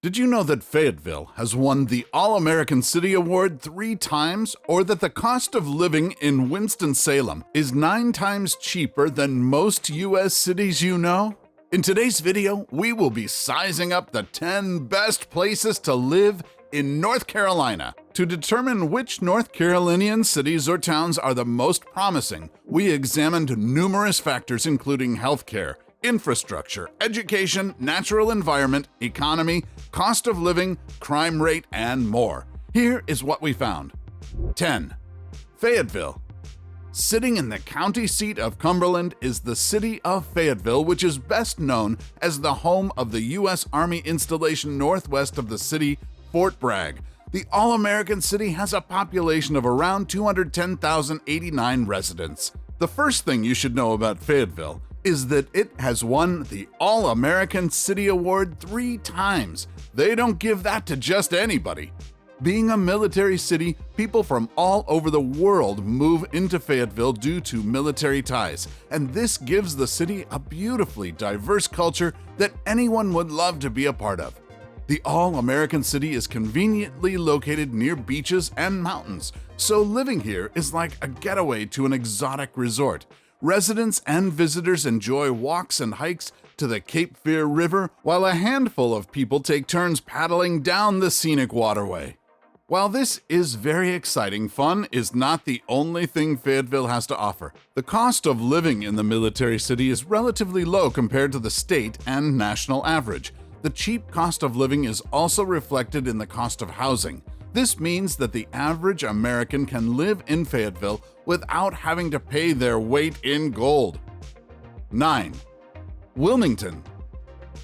Did you know that Fayetteville has won the All-American City Award 3 times, or that the cost of living in Winston-Salem is 9 times cheaper than most U.S. cities you know? In today's video, we will be sizing up the 10 best places to live in North Carolina. To determine which North Carolinian cities or towns are the most promising, we examined numerous factors including healthcare, infrastructure, education, natural environment, economy, cost of living, crime rate, and more. Here is what we found. 10. Fayetteville. Sitting in the county seat of Cumberland is the city of Fayetteville, which is best known as the home of the U.S. Army installation northwest of the city, Fort Bragg. The All-American city has a population of around 210,089 residents. The first thing you should know about Fayetteville is that it has won the All-American City Award 3 times. They don't give that to just anybody. Being a military city, people from all over the world move into Fayetteville due to military ties, and this gives the city a beautifully diverse culture that anyone would love to be a part of. The All-American city is conveniently located near beaches and mountains, so living here is like a getaway to an exotic resort. Residents and visitors enjoy walks and hikes to the Cape Fear River, while a handful of people take turns paddling down the scenic waterway. While this is very exciting, fun is not the only thing Fayetteville has to offer. The cost of living in the military city is relatively low compared to the state and national average. The cheap cost of living is also reflected in the cost of housing. This means that the average American can live in Fayetteville without having to pay their weight in gold. 9. Wilmington.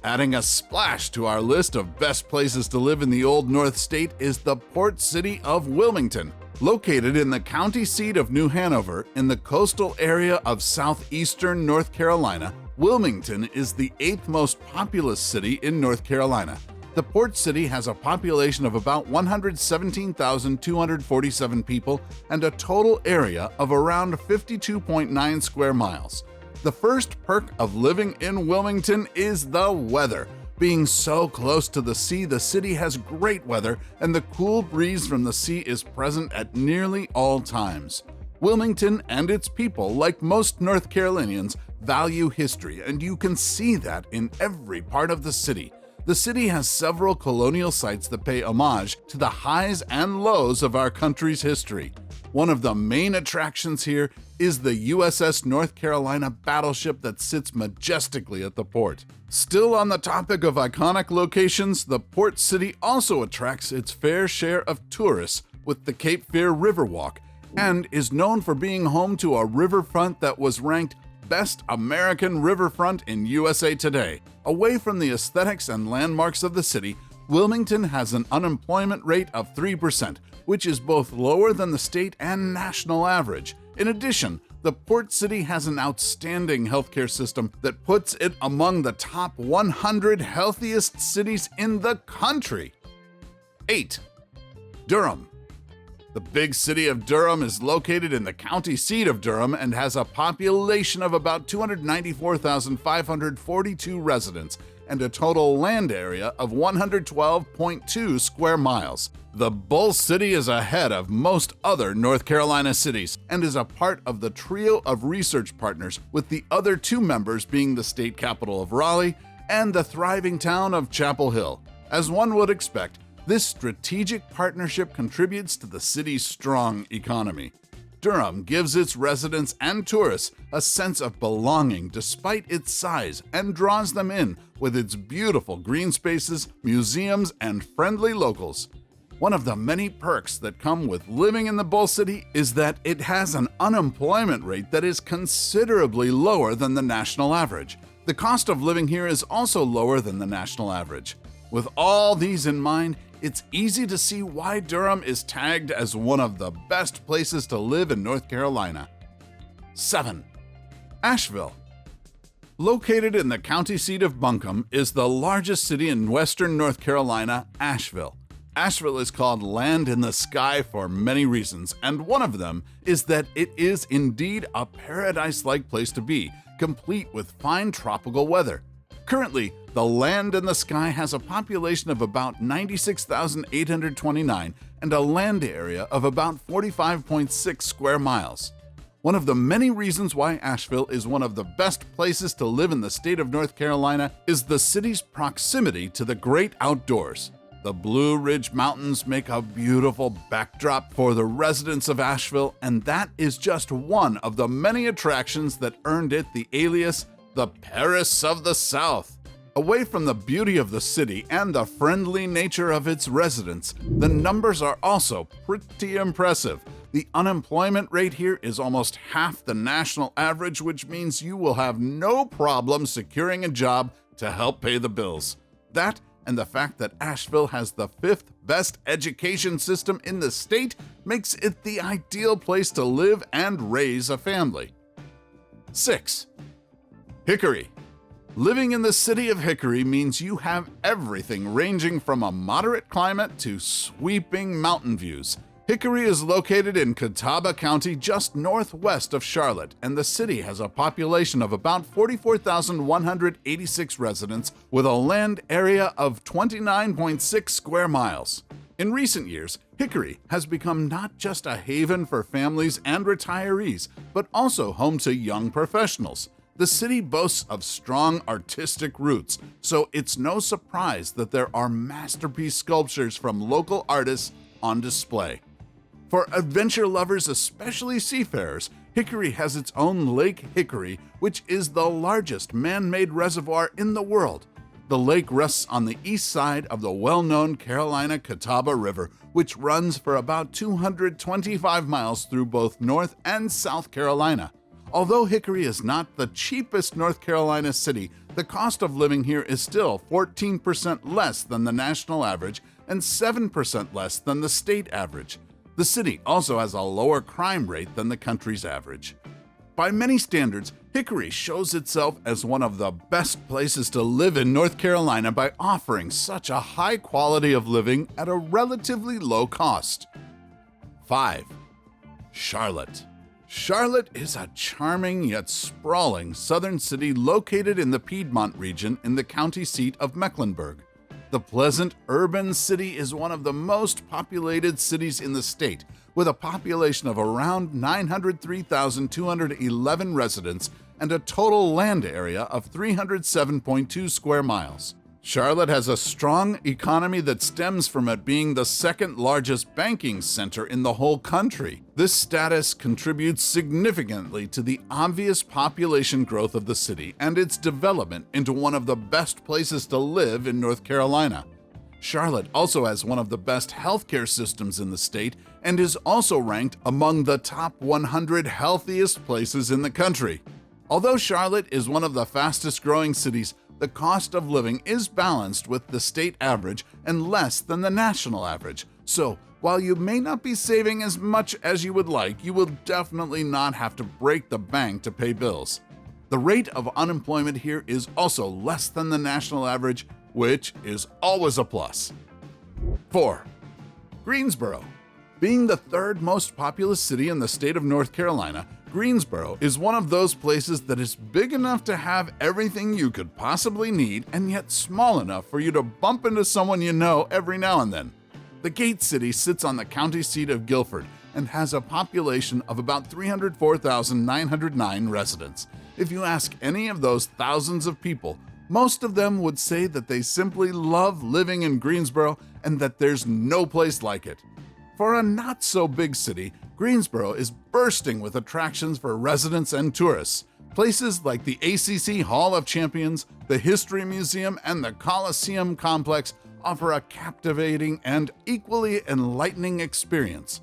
Adding a splash to our list of best places to live in the Old North State is the port city of Wilmington. Located in the county seat of New Hanover in the coastal area of southeastern North Carolina, Wilmington is the 8th most populous city in North Carolina. The port city has a population of about 117,247 people and a total area of around 52.9 square miles. The first perk of living in Wilmington is the weather. Being so close to the sea, the city has great weather, and the cool breeze from the sea is present at nearly all times. Wilmington and its people, like most North Carolinians, value history, and you can see that in every part of the city. The city has several colonial sites that pay homage to the highs and lows of our country's history. One of the main attractions here is the USS North Carolina battleship that sits majestically at the port. Still on the topic of iconic locations, the port city also attracts its fair share of tourists with the Cape Fear Riverwalk, and is known for being home to a riverfront that was ranked Best American Riverfront in USA Today. Away from the aesthetics and landmarks of the city, Wilmington has an unemployment rate of 3%, which is both lower than the state and national average. In addition, the port city has an outstanding healthcare system that puts it among the top 100 healthiest cities in the country. 8. Durham. The big city of Durham is located in the county seat of Durham and has a population of about 294,542 residents and a total land area of 112.2 square miles. The Bull City is ahead of most other North Carolina cities and is a part of the trio of research partners, with the other 2 members being the state capital of Raleigh and the thriving town of Chapel Hill. As one would expect, this strategic partnership contributes to the city's strong economy. Durham gives its residents and tourists a sense of belonging despite its size and draws them in with its beautiful green spaces, museums, and friendly locals. One of the many perks that come with living in the Bull City is that it has an unemployment rate that is considerably lower than the national average. The cost of living here is also lower than the national average. With all these in mind, it's easy to see why Durham is tagged as one of the best places to live in North Carolina. 7. Asheville. Located in the county seat of Buncombe is the largest city in western North Carolina, Asheville. Asheville is called land in the sky for many reasons, and one of them is that it is indeed a paradise-like place to be, complete with fine tropical weather. Currently, The land in the sky has a population of about 96,829 and a land area of about 45.6 square miles. One of the many reasons why Asheville is one of the best places to live in the state of North Carolina is the city's proximity to the great outdoors. The Blue Ridge Mountains make a beautiful backdrop for the residents of Asheville, and that is just one of the many attractions that earned it the alias, the Paris of the South. Away from the beauty of the city and the friendly nature of its residents, the numbers are also pretty impressive. The unemployment rate here is almost half the national average, which means you will have no problem securing a job to help pay the bills. That and the fact that Asheville has the 5th best education system in the state makes it the ideal place to live and raise a family. 6. Hickory. Living in the city of Hickory means you have everything ranging from a moderate climate to sweeping mountain views. Hickory is located in Catawba County just northwest of Charlotte, and the city has a population of about 44,186 residents with a land area of 29.6 square miles. In recent years, Hickory has become not just a haven for families and retirees, but also home to young professionals. The city boasts of strong artistic roots, so it's no surprise that there are masterpiece sculptures from local artists on display. For adventure lovers, especially seafarers, Hickory has its own Lake Hickory, which is the largest man-made reservoir in the world. The lake rests on the east side of the well-known Carolina Catawba River, which runs for about 225 miles through both North and South Carolina. Although Hickory is not the cheapest North Carolina city, the cost of living here is still 14% less than the national average and 7% less than the state average. The city also has a lower crime rate than the country's average. By many standards, Hickory shows itself as one of the best places to live in North Carolina by offering such a high quality of living at a relatively low cost. 5. Charlotte. Charlotte is a charming yet sprawling southern city located in the Piedmont region in the county seat of Mecklenburg. The pleasant urban city is one of the most populated cities in the state, with a population of around 903,211 residents and a total land area of 307.2 square miles. Charlotte has a strong economy that stems from it being the second largest banking center in the whole country. This status contributes significantly to the obvious population growth of the city and its development into one of the best places to live in North Carolina. Charlotte also has one of the best healthcare systems in the state and is also ranked among the top 100 healthiest places in the country. Although Charlotte is one of the fastest growing cities, the cost of living is balanced with the state average and less than the national average. So, while you may not be saving as much as you would like, you will definitely not have to break the bank to pay bills. The rate of unemployment here is also less than the national average, which is always a plus. 4. Greensboro. Being the third most populous city in the state of North Carolina, Greensboro is one of those places that is big enough to have everything you could possibly need and yet small enough for you to bump into someone you know every now and then. The Gate City sits on the county seat of Guilford and has a population of about 304,909 residents. If you ask any of those thousands of people, most of them would say that they simply love living in Greensboro and that there's no place like it. For a not-so-big city, Greensboro is bursting with attractions for residents and tourists. Places like the ACC Hall of Champions, the History Museum, and the Coliseum Complex offer a captivating and equally enlightening experience.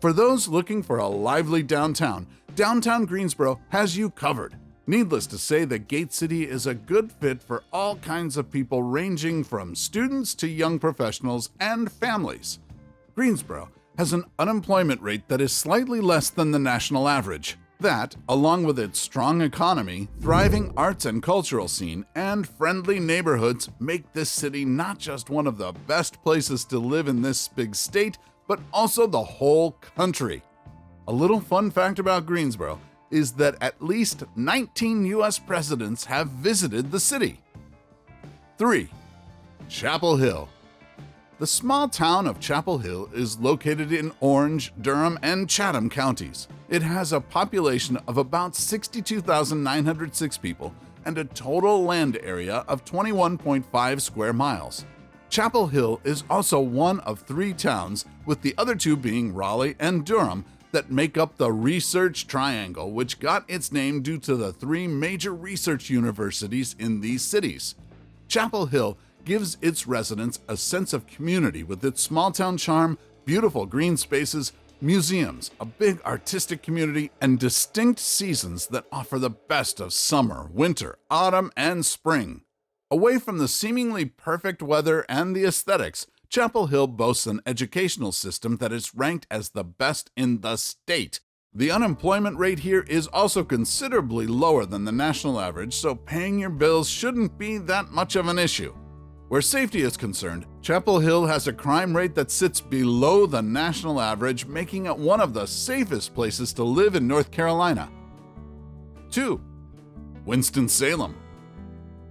For those looking for a lively downtown, downtown Greensboro has you covered. Needless to say, the Gate City is a good fit for all kinds of people ranging from students to young professionals and families. Greensboro has an unemployment rate that is slightly less than the national average. That, along with its strong economy, thriving arts and cultural scene, and friendly neighborhoods, make this city not just one of the best places to live in this big state, but also the whole country. A little fun fact about Greensboro is that at least 19 U.S. presidents have visited the city. 3. Chapel Hill. The small town of Chapel Hill is located in Orange, Durham, and Chatham counties. It has a population of about 62,906 people and a total land area of 21.5 square miles. Chapel Hill is also one of 3 towns, with the other 2 being Raleigh and Durham, that make up the Research Triangle, which got its name due to the 3 major research universities in these cities. Chapel Hill gives its residents a sense of community with its small-town charm, beautiful green spaces, museums, a big artistic community, and distinct seasons that offer the best of summer, winter, autumn, and spring. Away from the seemingly perfect weather and the aesthetics, Chapel Hill boasts an educational system that is ranked as the best in the state. The unemployment rate here is also considerably lower than the national average, so paying your bills shouldn't be that much of an issue. Where safety is concerned, Chapel Hill has a crime rate that sits below the national average, making it one of the safest places to live in North Carolina. 2. Winston-Salem.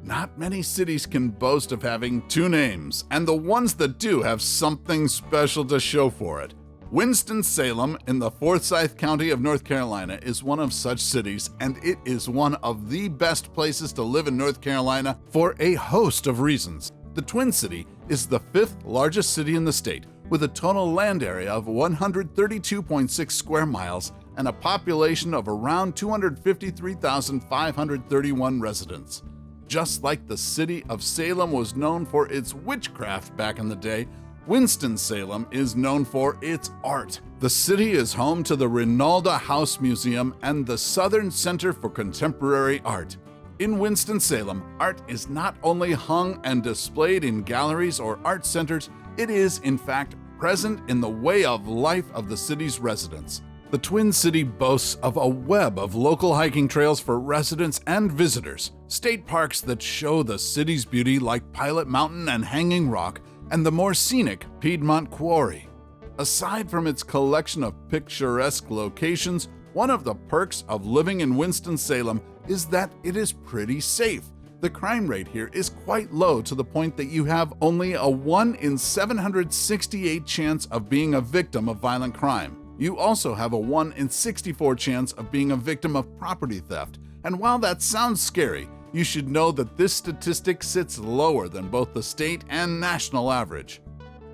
Not many cities can boast of having 2 names, and the ones that do have something special to show for it. Winston-Salem in the Forsyth County of North Carolina is one of such cities, and it is one of the best places to live in North Carolina for a host of reasons. The Twin City is the 5th largest city in the state, with a total land area of 132.6 square miles and a population of around 253,531 residents. Just like the city of Salem was known for its witchcraft back in the day, Winston-Salem is known for its art. The city is home to the Rinalda House Museum and the Southern Center for Contemporary Art. In Winston-Salem, art is not only hung and displayed in galleries or art centers, it is, in fact, present in the way of life of the city's residents. The Twin City boasts of a web of local hiking trails for residents and visitors, state parks that show the city's beauty like Pilot Mountain and Hanging Rock, and the more scenic Piedmont Quarry. Aside from its collection of picturesque locations, one of the perks of living in Winston-Salem is that it is pretty safe. The crime rate here is quite low, to the point that you have only a 1 in 768 chance of being a victim of violent crime. You also have a 1 in 64 chance of being a victim of property theft. And while that sounds scary, you should know that this statistic sits lower than both the state and national average.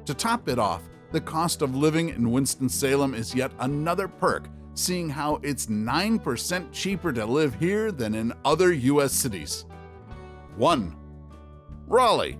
To top it off, the cost of living in Winston-Salem is yet another perk, seeing how it's 9% cheaper to live here than in other U.S. cities. 1. Raleigh.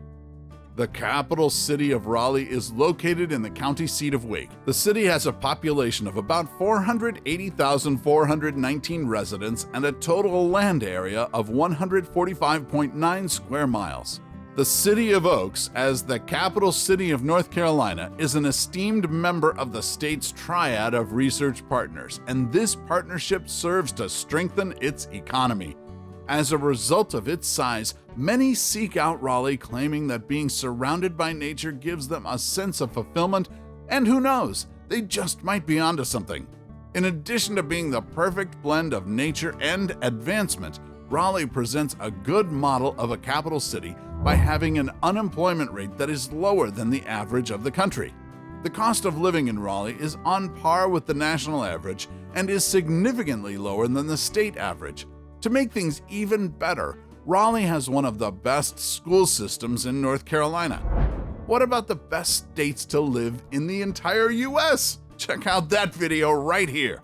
The capital city of Raleigh is located in the county seat of Wake. The city has a population of about 480,419 residents and a total land area of 145.9 square miles. The City of Oaks, as the capital city of North Carolina, is an esteemed member of the state's triad of research partners, and this partnership serves to strengthen its economy. As a result of its size, many seek out Raleigh, claiming that being surrounded by nature gives them a sense of fulfillment, and who knows, they just might be onto something. In addition to being the perfect blend of nature and advancement, Raleigh presents a good model of a capital city by having an unemployment rate that is lower than the average of the country. The cost of living in Raleigh is on par with the national average and is significantly lower than the state average. To make things even better, Raleigh has one of the best school systems in North Carolina. What about the best states to live in the entire U.S.? Check out that video right here.